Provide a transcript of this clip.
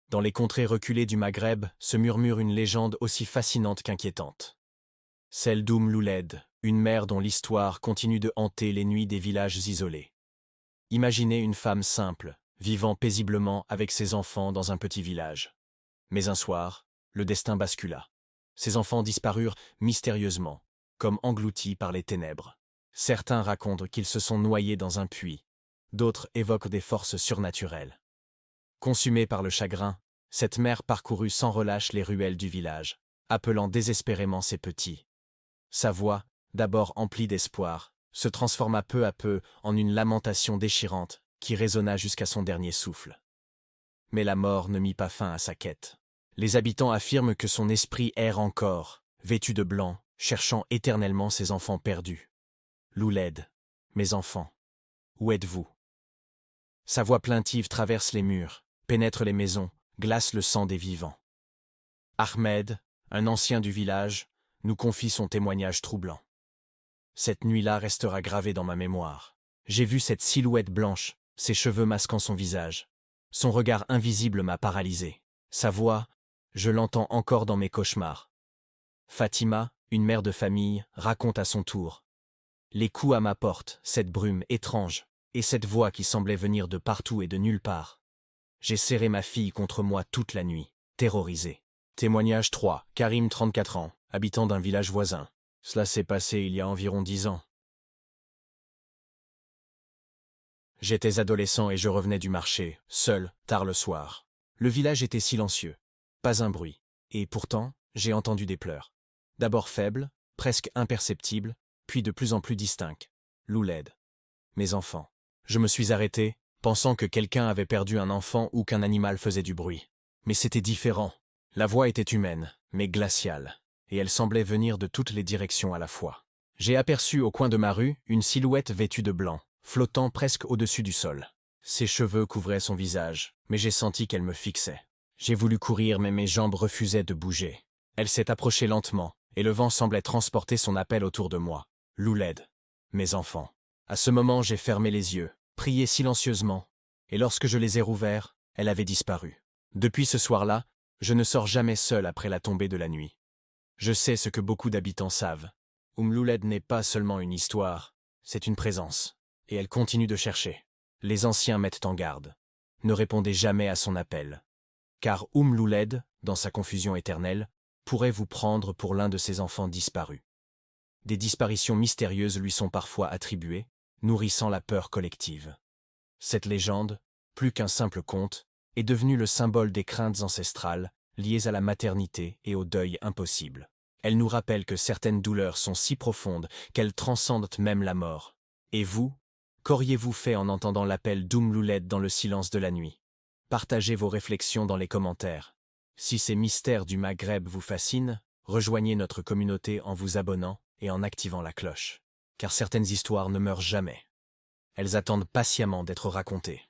Dans les contrées reculées du Maghreb se murmure une légende aussi fascinante qu'inquiétante. Celle Louled, une mère dont l'histoire continue de hanter les nuits des villages isolés. Imaginez une femme simple, vivant paisiblement avec ses enfants dans un petit village. Mais un soir, le destin bascula. Ses enfants disparurent mystérieusement, comme engloutis par les ténèbres. Certains racontent qu'ils se sont noyés dans un puits, d'autres évoquent des forces surnaturelles. Consumée par le chagrin, cette mère parcourut sans relâche les ruelles du village, appelant désespérément ses petits. Sa voix, d'abord emplie d'espoir, se transforma peu à peu en une lamentation déchirante qui résonna jusqu'à son dernier souffle. Mais la mort ne mit pas fin à sa quête. Les habitants affirment que son esprit erre encore, vêtu de blanc, cherchant éternellement ses enfants perdus. Louled, mes enfants, où êtes-vous? Sa voix plaintive traverse les murs, pénètre les maisons, glace le sang des vivants. Ahmed, un ancien du village, nous confie son témoignage troublant. Cette nuit-là restera gravée dans ma mémoire. J'ai vu cette silhouette blanche, ses cheveux masquant son visage. Son regard invisible m'a paralysé. Sa voix, je l'entends encore dans mes cauchemars. Fatima, une mère de famille, raconte à son tour. Les coups à ma porte, cette brume étrange, et cette voix qui semblait venir de partout et de nulle part. J'ai serré ma fille contre moi toute la nuit, terrorisé. Témoignage 3, Karim, 34 ans, habitant d'un village voisin. Cela s'est passé il y a environ 10 ans. J'étais adolescent et je revenais du marché, seul, tard le soir. Le village était silencieux, pas un bruit, et pourtant, j'ai entendu des pleurs. D'abord faibles, presque imperceptibles, puis de plus en plus distincts. Louled. Mes enfants. Je me suis arrêté, pensant que quelqu'un avait perdu un enfant ou qu'un animal faisait du bruit. Mais c'était différent. La voix était humaine, mais glaciale, et elle semblait venir de toutes les directions à la fois. J'ai aperçu au coin de ma rue une silhouette vêtue de blanc, flottant presque au-dessus du sol. Ses cheveux couvraient son visage, mais j'ai senti qu'elle me fixait. J'ai voulu courir, mais mes jambes refusaient de bouger. Elle s'est approchée lentement, et le vent semblait transporter son appel autour de moi. Louled. Mes enfants. À ce moment, j'ai fermé les yeux, prié silencieusement, et lorsque je les ai rouverts, elle avait disparu. Depuis ce soir-là, je ne sors jamais seul après la tombée de la nuit. Je sais ce que beaucoup d'habitants savent. Louled n'est pas seulement une histoire, c'est une présence. Et elle continue de chercher. Les anciens mettent en garde. Ne répondez jamais à son appel. Car Louled, dans sa confusion éternelle, pourrait vous prendre pour l'un de ses enfants disparus. Des disparitions mystérieuses lui sont parfois attribuées, nourrissant la peur collective. Cette légende, plus qu'un simple conte, est devenue le symbole des craintes ancestrales liées à la maternité et au deuil impossible. Elle nous rappelle que certaines douleurs sont si profondes qu'elles transcendent même la mort. Et vous, qu'auriez-vous fait en entendant l'appel Louled dans le silence de la nuit? Partagez vos réflexions dans les commentaires. Si ces mystères du Maghreb vous fascinent, rejoignez notre communauté en vous abonnant et en activant la cloche. Car certaines histoires ne meurent jamais. Elles attendent patiemment d'être racontées.